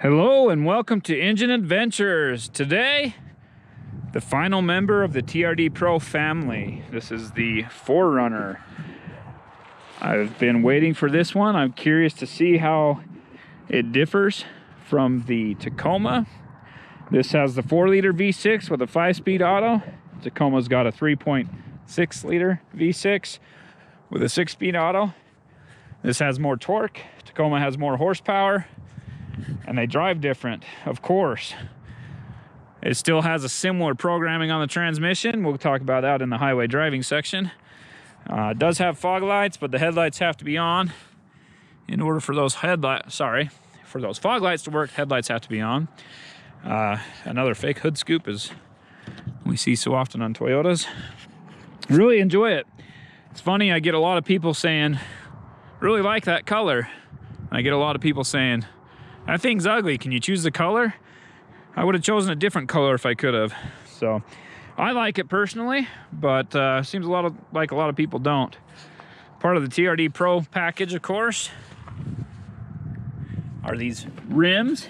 Hello and welcome to Engine Adventures. Today, the final member of the TRD Pro family. This is the 4Runner. I've been waiting for this one. I'm curious to see how it differs from the Tacoma. This has the 4-liter V6 with a 5-speed auto. Tacoma's got a 3.6-liter V6 with a 6-speed auto. This has more torque. Tacoma has more horsepower. And they drive different, of course. It still has a similar programming on the transmission. We'll talk about that in the highway driving section. It does have fog lights, but the headlights have to be on. In order for those fog lights to work, headlights have to be on. Another fake hood scoop is we see so often on Toyotas. Really enjoy it. It's funny, I get a lot of people saying, really like that color. I get a lot of people saying, that thing's ugly, can you choose the color? I would have chosen a different color if I could have. So I like it personally, but seems like a lot of people don't. Part of the TRD Pro package, of course, are these rims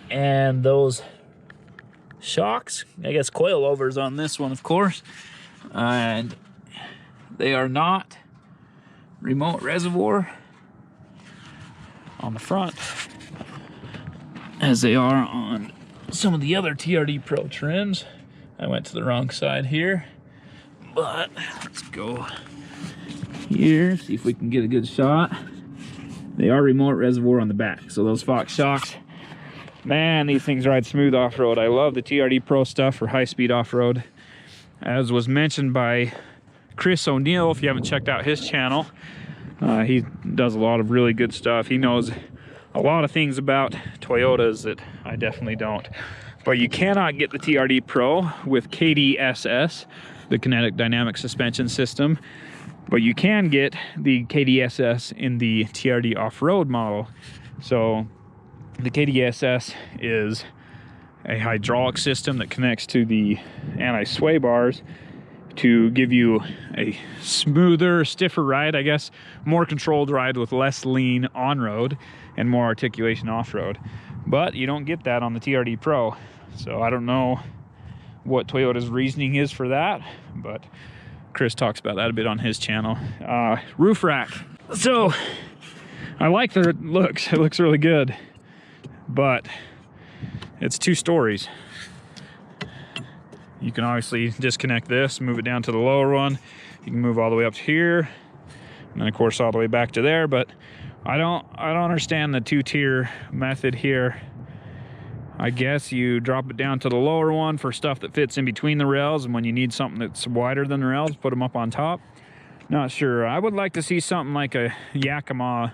and those shocks. I guess coilovers on this one, of course. And they are not remote reservoir on the front, as they are on some of the other TRD Pro trims. I went to the wrong side here, but let's go here, see if we can get a good shot. They are remote reservoir on the back, so those Fox shocks, man, these things ride smooth off-road. I love the TRD Pro stuff for high-speed off-road. As was mentioned by Chris O'Neill, if you haven't checked out his channel, he does a lot of really good stuff. He knows a lot of things about Toyotas that I definitely don't. But you cannot get the TRD Pro with KDSS, the kinetic dynamic suspension system, but you can get the KDSS in the TRD off-road model. So the KDSS is a hydraulic system that connects to the anti-sway bars to give you a smoother, stiffer ride, I guess, more controlled ride with less lean on-road and more articulation off-road. But you don't get that on the TRD Pro. So I don't know what Toyota's reasoning is for that, but Chris talks about that a bit on his channel. Roof rack. So I like the looks. It looks really good, but it's 2 stories. You can obviously disconnect this, move it down to the lower one. You can move all the way up to here, and then of course all the way back to there. But I don't understand the 2-tier method here. I guess you drop it down to the lower one for stuff that fits in between the rails, and when you need something that's wider than the rails, put them up on top. Not sure. I would like to see something like a Yakima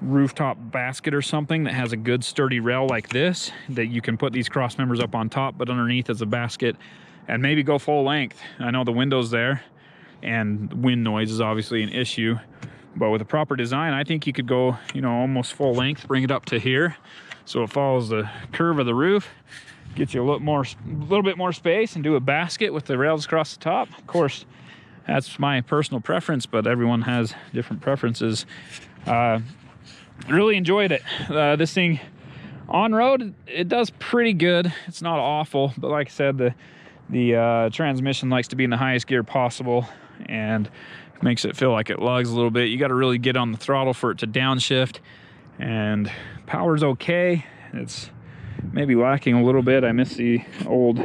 rooftop basket or something that has a good sturdy rail like this, that you can put these cross members up on top, but underneath is a basket, and maybe go full length. I know the window's there and wind noise is obviously an issue, but with a proper design, I think you could go, you know, almost full length, bring it up to here so it follows the curve of the roof, get you a little bit more space, and do a basket with the rails across the top. Of course, that's my personal preference, but everyone has different preferences. Really enjoyed it. This thing on road, it does pretty good. It's not awful, but like I said, the transmission likes to be in the highest gear possible and makes it feel like it lugs a little bit. You got to really get on the throttle for it to downshift, and power's okay. It's maybe lacking a little bit. I miss the old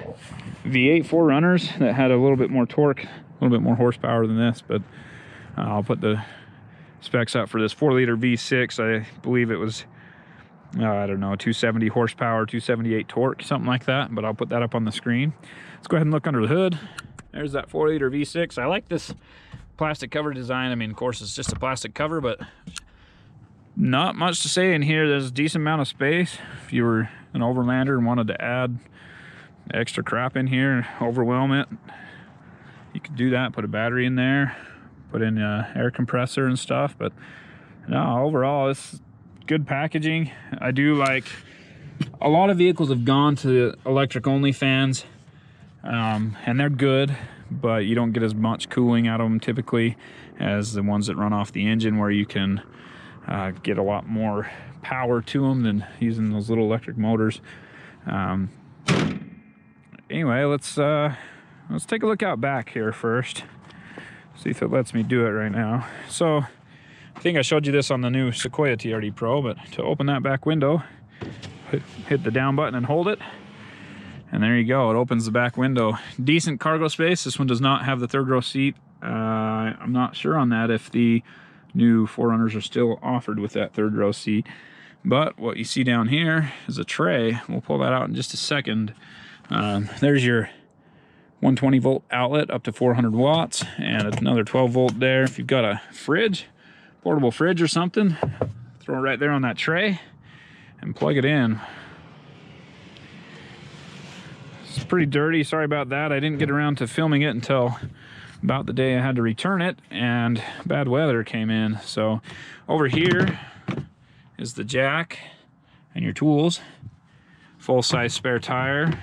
V8 4Runners that had a little bit more torque, a little bit more horsepower than this, but I'll put the specs out for this 4-liter V6. I believe it was, I don't know, 270 horsepower, 278 torque, something like that, but I'll put that up on the screen. Let's go ahead and look under the hood. There's that 4-liter V6. I like this plastic cover design. I mean, of course, it's just a plastic cover, but not much to say in here. There's a decent amount of space. If you were an overlander and wanted to add extra crap in here and overwhelm it, you could do that, put a battery in there, put in air compressor and stuff. But no, overall it's good packaging. I do like, a lot of vehicles have gone to electric only fans, and they're good, but you don't get as much cooling out of them typically as the ones that run off the engine, where you can get a lot more power to them than using those little electric motors. Anyway, let's take a look out back here first. See if it lets me do it right now. So I think I showed you this on the new Sequoia TRD Pro, but to open that back window, hit the down button and hold it. And there you go, it opens the back window. Decent cargo space. This one does not have the third row seat. I'm not sure on that if the new 4Runners are still offered with that third row seat. But what you see down here is a tray. We'll pull that out in just a second. There's your 120 volt outlet up to 400 watts and another 12 volt there. If you've got a fridge, portable fridge or something, throw it right there on that tray and plug it in. It's pretty dirty, sorry about that. I didn't get around to filming it until about the day I had to return it and bad weather came in. So over here is the jack and your tools, full-size spare tire.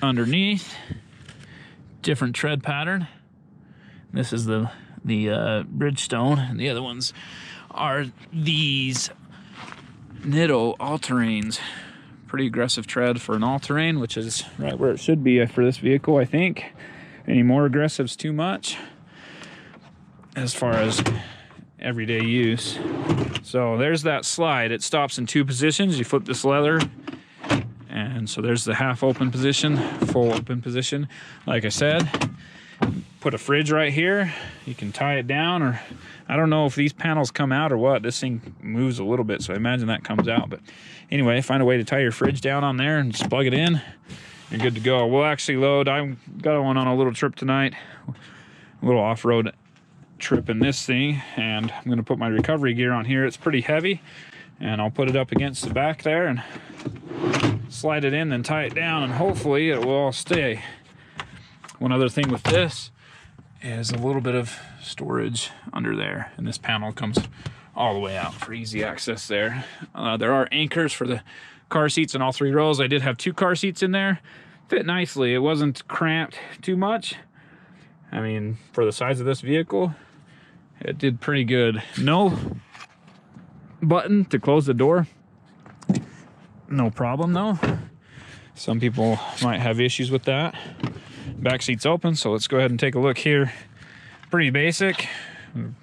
Underneath, different tread pattern. This is the Bridgestone, and the other ones are these Nitto all-terrains. Pretty aggressive tread for an all-terrain, which is right where it should be for this vehicle, I think. Any more aggressive's too much as far as everyday use. So there's that slide. It stops in 2 positions. You flip this leather, and so there's the half open position, full open position. Like I said, put a fridge right here. You can tie it down, or I don't know if these panels come out or what. This thing moves a little bit, so I imagine that comes out. But anyway, find a way to tie your fridge down on there and just plug it in. You're good to go. We'll actually load. I got one on a little trip tonight, a little off-road trip in this thing, and I'm going to put my recovery gear on here. It's pretty heavy, and I'll put it up against the back there and slide it in, then tie it down, and hopefully it will all stay. One other thing with this is a little bit of storage under there, and this panel comes all the way out for easy access there. There are anchors for the car seats in all 3 rows. I did have 2 car seats in there. Fit nicely. It wasn't cramped too much. I mean, for the size of this vehicle, it did pretty good. No button to close the door. No problem though. Some people might have issues with that. Back seat's open, so let's go ahead and take a look here. Pretty basic.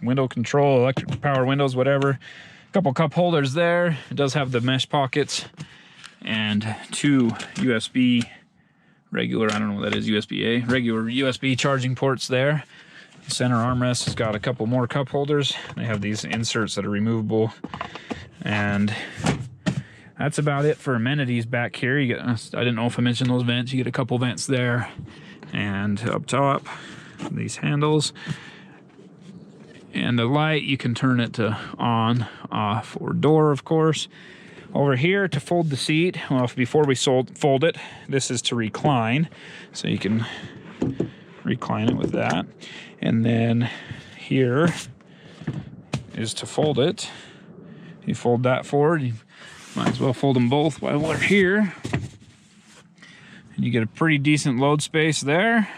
Window control, electric power windows, whatever. A couple cup holders there. It does have the mesh pockets and 2 USB regular, I don't know what that is, USB-A, regular USB charging ports there. The center armrest has got a couple more cup holders. They have these inserts that are removable, and that's about it for amenities back here. You get, I didn't know if I mentioned those vents. You get a couple vents there, and up top, these handles. And the light, you can turn it to on, off, or door, of course. Over here to fold the seat, well, before we fold it, this is to recline. So you can recline it with that. And then here is to fold it. You fold that forward, you might as well fold them both while we're here. And you get a pretty decent load space there.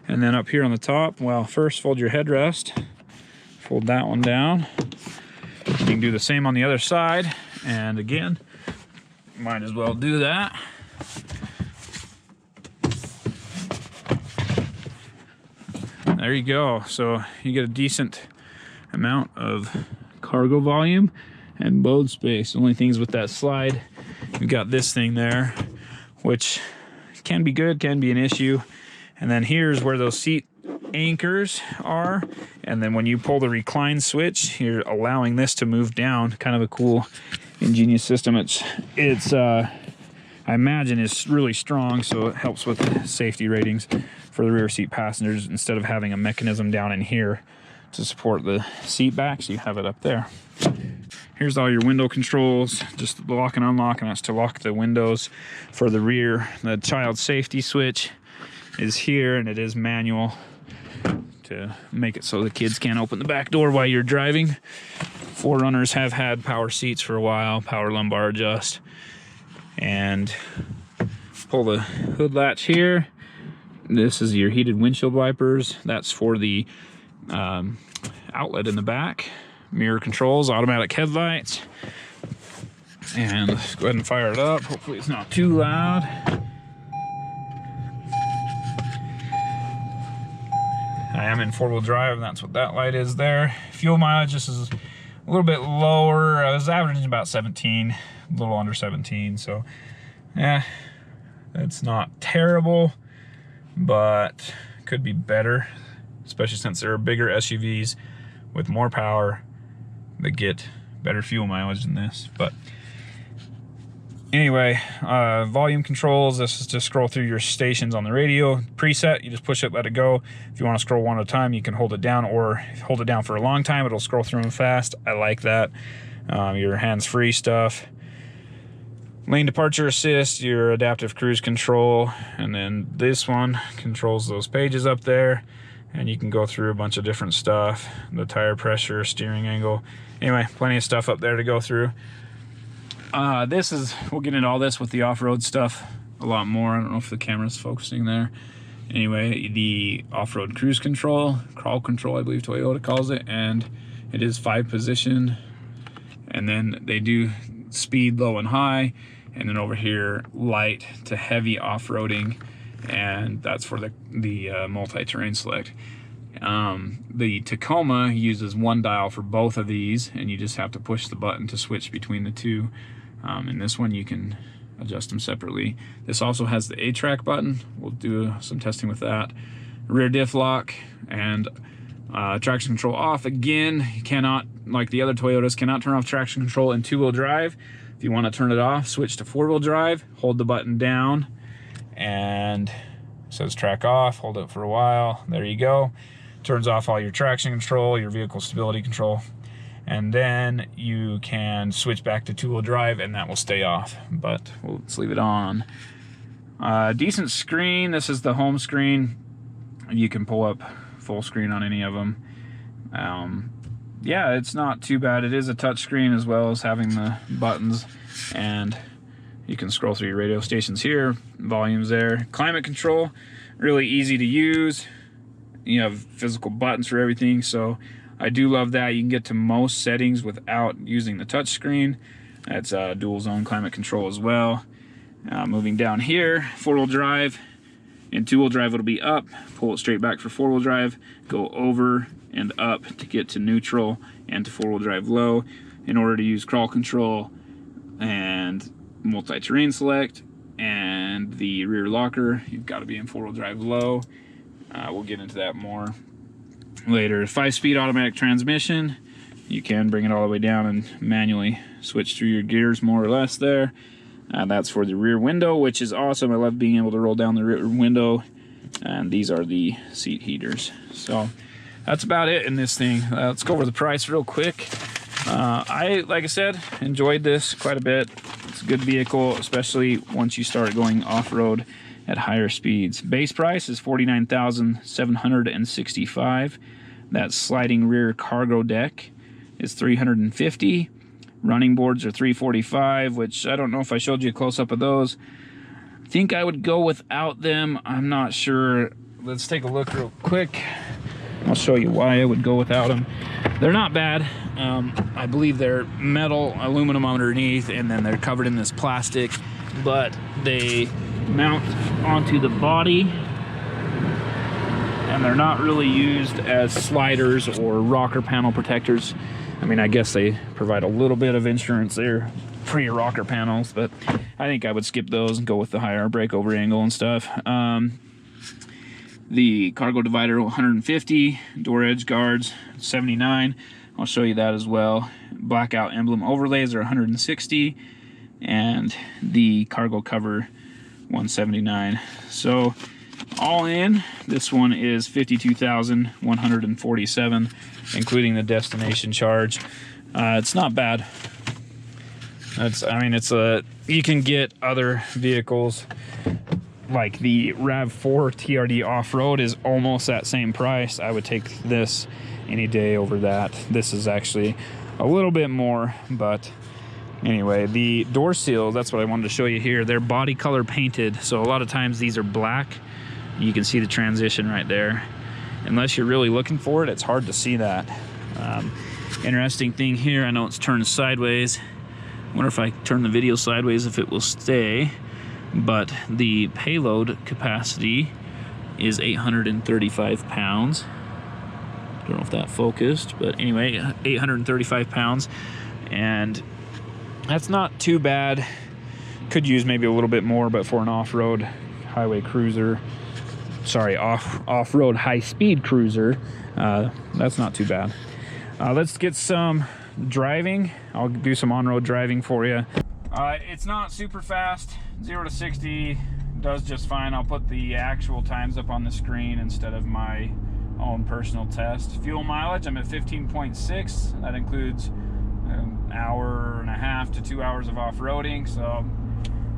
And then up here on the top, well, first fold your headrest. Fold that one down. You can do the same on the other side. And again, might as well do that. There you go. So you get a decent amount of cargo volume and load space. The only things with that slide, we've got this thing there, which can be good, can be an issue. And then here's where those seat anchors are, and then when you pull the recline switch, you're allowing this to move down. Kind of a cool, ingenious system. It's I imagine is really strong, so it helps with safety ratings for the rear seat passengers instead of having a mechanism down in here to support the seat backs. You have it up there. Here's all your window controls, just lock and unlock, and that's to lock the windows for the rear. The child safety switch is here, and it is manual to make it so the kids can't open the back door while you're driving. 4Runners have had power seats for a while, power lumbar adjust. And pull the hood latch here. This is your heated windshield wipers. That's for the outlet in the back, mirror controls, automatic headlights, and let's go ahead and fire it up. Hopefully it's not too loud. I am in 4-wheel drive, and that's what that light is there. Fuel mileage, this is a little bit lower. I was averaging about 17, a little under 17, so yeah, it's not terrible, but could be better, especially since there are bigger SUVs with more power that get better fuel mileage than this. But anyway, volume controls, this is to scroll through your stations on the radio. Preset, you just push it, let it go. If you want to scroll one at a time, you can hold it down, or hold it down for a long time, it'll scroll through them fast. I like that. Your hands-free stuff. Lane departure assist, your adaptive cruise control, and then this one controls those pages up there, and you can go through a bunch of different stuff. The tire pressure, steering angle. Anyway, plenty of stuff up there to go through. We'll get into all this with the off-road stuff a lot more. I don't know if the camera's focusing there. Anyway, the off-road cruise control, crawl control, I believe Toyota calls it, and it is 5-position. And then they do speed, low and high, and then over here, light to heavy off-roading, and that's for the multi-terrain select. The Tacoma uses one dial for both of these, and you just have to push the button to switch between the two. And this one you can adjust them separately. This also has the A-track button. We'll do some testing with that. Rear diff lock and traction control off. Again, you cannot, like the other Toyotas, cannot turn off traction control in 2-wheel drive. If you want to turn it off, switch to 4-wheel drive, hold the button down, and it says track off, hold it for a while. There you go. Turns off all your traction control, your vehicle stability control, and then you can switch back to 2-wheel drive and that will stay off, but let's leave it on. Decent screen. This is the home screen. You can pull up full screen on any of them. Yeah, it's not too bad. It is a touch screen as well as having the buttons, and you can scroll through your radio stations here, volumes there. Climate control, really easy to use. You have physical buttons for everything, so I do love that. You can get to most settings without using the touch screen. That's dual zone climate control as well. Moving down here, 4-wheel drive. In 2-wheel drive it'll be up, pull it straight back for 4-wheel drive, go over and up to get to neutral and to 4-wheel drive low. In order to use crawl control and multi-terrain select and the rear locker, you've got to be in 4-wheel drive low. We'll get into that more later. 5-speed automatic transmission. You can bring it all the way down and manually switch through your gears more or less there. That's for the rear window, which is awesome. I love being able to roll down the rear window. And these are the seat heaters. So that's about it in this thing. Let's go over the price real quick. Like I said, enjoyed this quite a bit. It's a good vehicle, especially once you start going off-road at higher speeds. Base price is $49,765. That sliding rear cargo deck is $350. Running boards are $345, which I don't know if I showed you a close-up of those. I think I would go without them. I'm not sure. Let's take a look real quick. I'll show you why I would go without them. They're not bad. I believe they're metal, aluminum underneath, and then they're covered in this plastic, but they mount onto the body, and they're not really used as sliders or rocker panel protectors. I mean, I guess they provide a little bit of insurance there for your rocker panels, but I think I would skip those and go with the higher breakover angle and stuff. The cargo divider, 150. Door edge guards, 79. I'll show you that as well. Blackout emblem overlays are 160. And the cargo cover, 179. So all in, this one is $52,147, including the destination charge. It's not bad. You can get other vehicles like the RAV4 TRD off-road is almost that same price. I would take this any day over that. This is actually a little bit more, but anyway, the door seals, that's what I wanted to show you here. They're body color painted, so a lot of times these are black. You can see the transition right there. Unless you're really looking for it, it's hard to see that. Interesting thing here, I know it's turned sideways. Wonder if I turn the video sideways if it will stay. But the payload capacity is 835 pounds. Don't know if that focused, but anyway, 835 pounds. And that's not too bad. Could use maybe a little bit more, but for an off-road highway cruiser, sorry, off-road high-speed cruiser, that's not too bad. Let's get some driving. I'll do some on-road driving for you. It's not super fast. 0 to 60 does just fine. I'll put the actual times up on the screen instead of my own personal test. Fuel mileage, I'm at 15.6. That includes an hour and a half to 2 hours of off-roading, so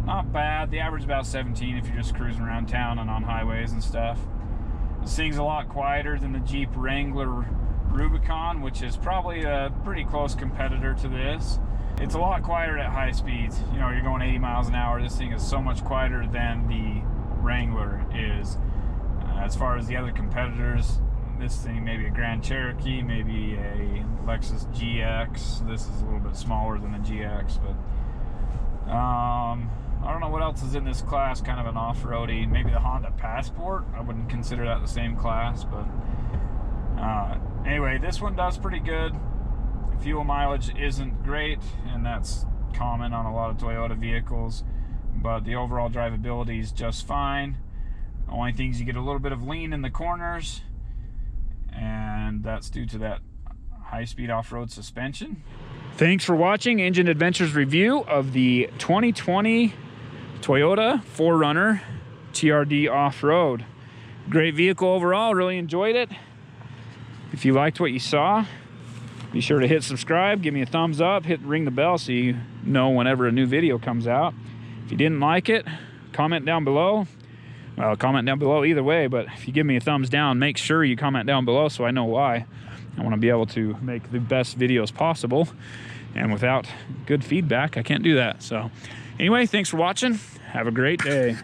not bad. The average is about 17 if you're just cruising around town and on highways and stuff. This thing's a lot quieter than the Jeep Wrangler Rubicon, which is probably a pretty close competitor to this. It's a lot quieter at high speeds. You know, you're going 80 miles an hour. This thing is so much quieter than the Wrangler is. As far as the other competitors, this thing, maybe a Grand Cherokee, maybe a Lexus GX. This is a little bit smaller than the GX, but I don't know what else is in this class, kind of an off-roady. Maybe the Honda Passport. I wouldn't consider that the same class, but anyway, this one does pretty good. Fuel mileage isn't great, and that's common on a lot of Toyota vehicles, but the overall drivability is just fine. The only things, you get a little bit of lean in the corners, and that's due to that high-speed off-road suspension. Thanks for watching Engine Adventures review of the 2020 Toyota 4Runner TRD Off-Road. Great vehicle overall, really enjoyed it. If you liked what you saw, be sure to hit subscribe, give me a thumbs up, ring the bell so you know whenever a new video comes out. If you didn't like it, comment down below. Well, comment down below either way, but if you give me a thumbs down, make sure you comment down below so I know why. I want to be able to make the best videos possible, and without good feedback, I can't do that. So anyway, thanks for watching. Have a great day.